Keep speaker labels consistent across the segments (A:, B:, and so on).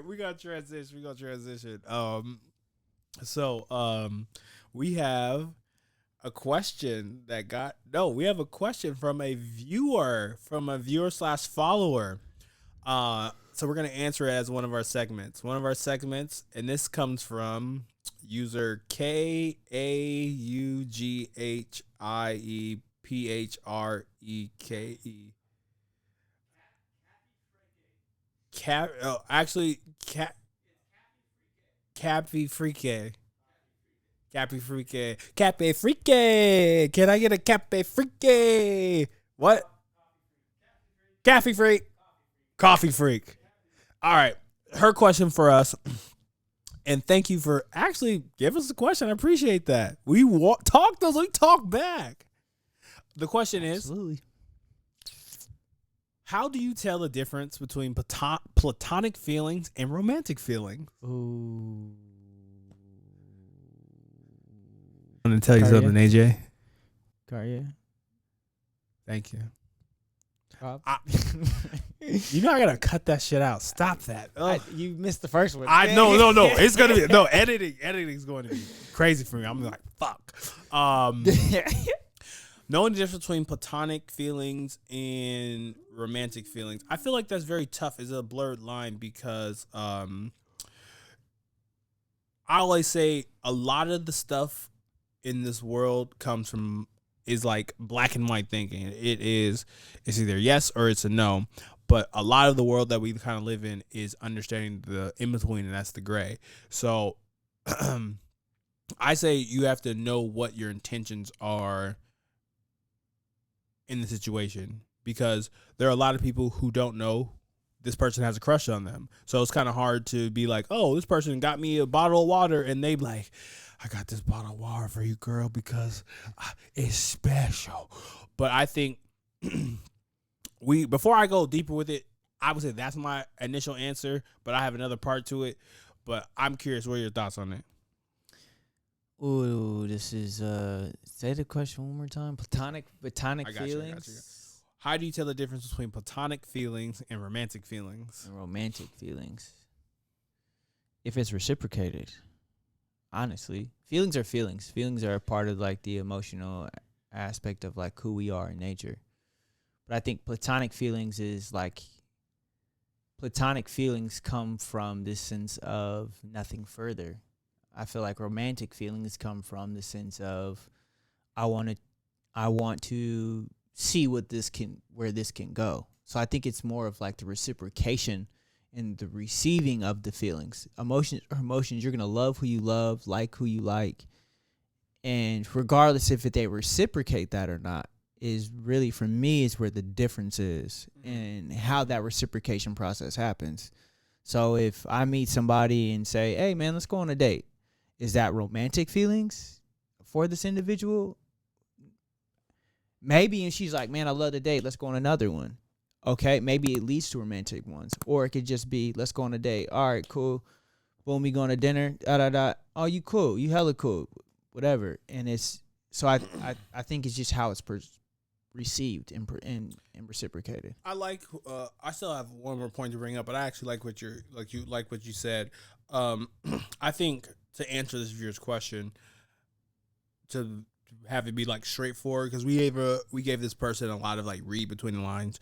A: right, we got transition. We have a question that got we have a question from a viewer slash follower. So we're gonna answer it as one of our segments. And this comes from user KAUGHIEPHREKE. Cappy Freaky. Cappy Freaky. Cappy Freaky. Can I get a Cappy Freaky? What? Caffee Freak. Coffee Freak. All right. Her question for us. And thank you for actually giving us the question. I appreciate that. We talk back. The question
B: Absolutely.
A: is, how do you tell the difference between platonic feelings and romantic feelings?
B: Ooh.
A: I'm going to tell you something, AJ.
B: Cartier.
A: Thank you.
B: I
A: gotta cut that shit out. Stop that.
B: You missed the first one.
A: No. It's gonna be Editing's going to be crazy for me. I'm like, fuck. Knowing the difference between platonic feelings and romantic feelings, I feel like that's very tough. It's a blurred line because I always say a lot of the stuff in this world is like black and white thinking. It's either yes or it's a no. But a lot of the world that we kind of live in is understanding the in between, and that's the gray. So I say you have to know what your intentions are in the situation, because there are a lot of people who don't know this person has a crush on them. So it's kind of hard to be like, oh, this person got me a bottle of water, and they be like, I got this bottle of water for you, girl, because it's special. But I think before I go deeper with it, I would say that's my initial answer, but I have another part to it. But I'm curious, what are your thoughts on it?
B: Ooh, this is say the question one more time. Platonic feelings.
A: How do you tell the difference between platonic feelings and romantic feelings?
B: And romantic feelings. If it's reciprocated. Honestly, feelings are feelings. Feelings are a part of like the emotional aspect of like who we are in nature. But I think platonic feelings come from this sense of nothing further. I feel like romantic feelings come from the sense of I want to see where this can go. So I think it's more of like the reciprocation and the receiving of the feelings. Emotions, you're going to love who you love, like who you like. And regardless if they reciprocate that or not, is really, for me, is where the difference is and how that reciprocation process happens. So if I meet somebody and say, hey, man, let's go on a date, is that romantic feelings for this individual? Maybe, and she's like, man, I love the date, let's go on another one. Okay, maybe it leads to romantic ones. Or it could just be, let's go on a date. All right, cool. Boom, we going to dinner. Oh, you cool. You hella cool. Whatever. And it's, so I think it's just how it's received and reciprocated.
A: I still have one more point to bring up, but I actually like what you said. I think to answer this viewer's question, to have it be like straightforward, because we gave this person a lot of like read between the lines.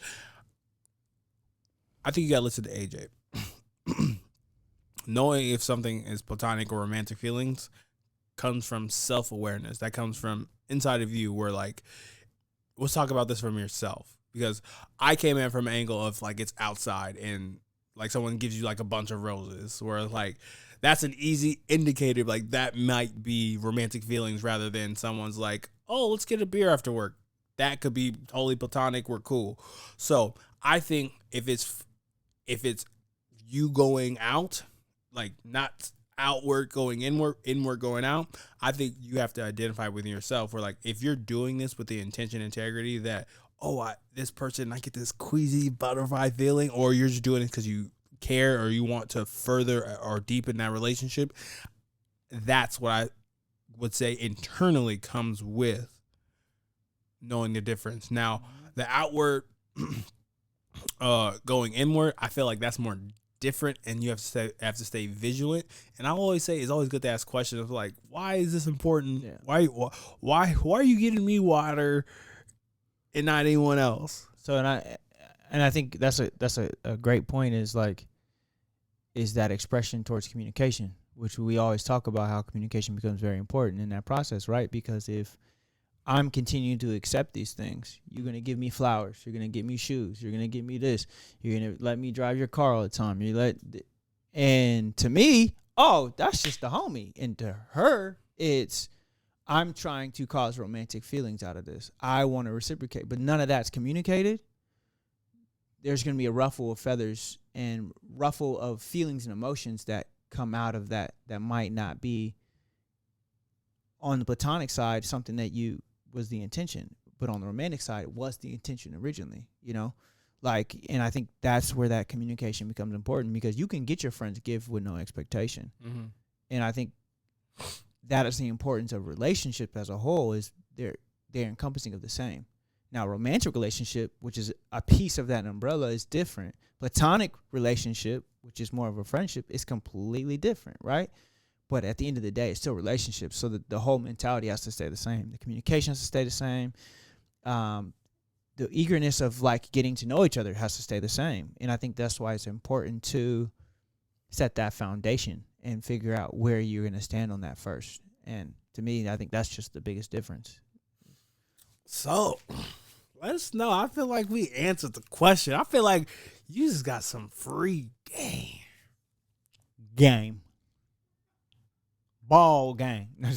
A: I think you gotta listen to AJ. Knowing if something is platonic or romantic feelings comes from self-awareness. That comes from inside of you, where like, let's talk about this from yourself, because I came in from an angle of like it's outside and like someone gives you like a bunch of roses, where like that's an easy indicator, like that might be romantic feelings, rather than someone's like, oh, let's get a beer after work. That could be totally platonic. We're cool. So I think if it's you going out, like not outward going inward going out, I think you have to identify within yourself where like, if you're doing this with the intention, integrity that, this person, I get this queasy butterfly feeling, or you're just doing it because you care or you want to further or deepen that relationship, that's what I would say internally comes with knowing the difference. Now, the outward going inward, I feel like that's more different, and you have to stay vigilant. And I always say it's always good to ask questions of like, why is this important?
B: Yeah.
A: Why are you getting me water and not anyone else?
B: So and I think that's a great point is that expression towards communication, which we always talk about how communication becomes very important in that process, right? Because if I'm continuing to accept these things, you're going to give me flowers, you're going to give me shoes, you're going to give me this, you're going to let me drive your car all the time. And to me, oh, that's just the homie. And to her, it's I'm trying to cause romantic feelings out of this. I want to reciprocate, but none of that's communicated. There's going to be a ruffle of feathers and ruffle of feelings and emotions that come out of that might not be on the platonic side something that you was the intention, but on the romantic side it was the intention originally, and I think that's where that communication becomes important, because you can get your friends gift with no expectation.
A: Mm-hmm.
B: And I think that is the importance of relationship as a whole, is they're encompassing of the same. Now, romantic relationship, which is a piece of that umbrella, is different. Platonic relationship, which is more of a friendship, is completely different, right? But at the end of the day, it's still relationships. So the whole mentality has to stay the same. The communication has to stay the same. The eagerness of getting to know each other has to stay the same. And I think that's why it's important to set that foundation and figure out where you're going to stand on that first. And to me, I think that's just the biggest difference.
A: So, let us know. I feel like we answered the question. I feel like you just got some free
B: game. Ball game. There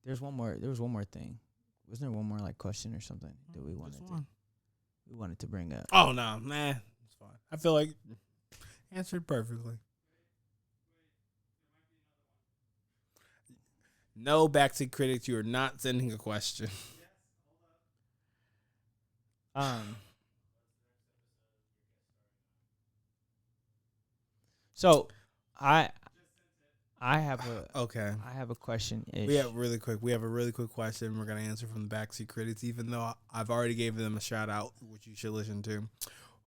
B: was one more thing. Wasn't there one more question or something that we wanted to bring up?
A: Oh no, man. It's fine. I feel like answered perfectly. No, backseat critics, you are not sending a question.
B: So I have a question.
A: We have a really quick question we're gonna answer from the backseat critics, even though I've already gave them a shout out, which you should listen to.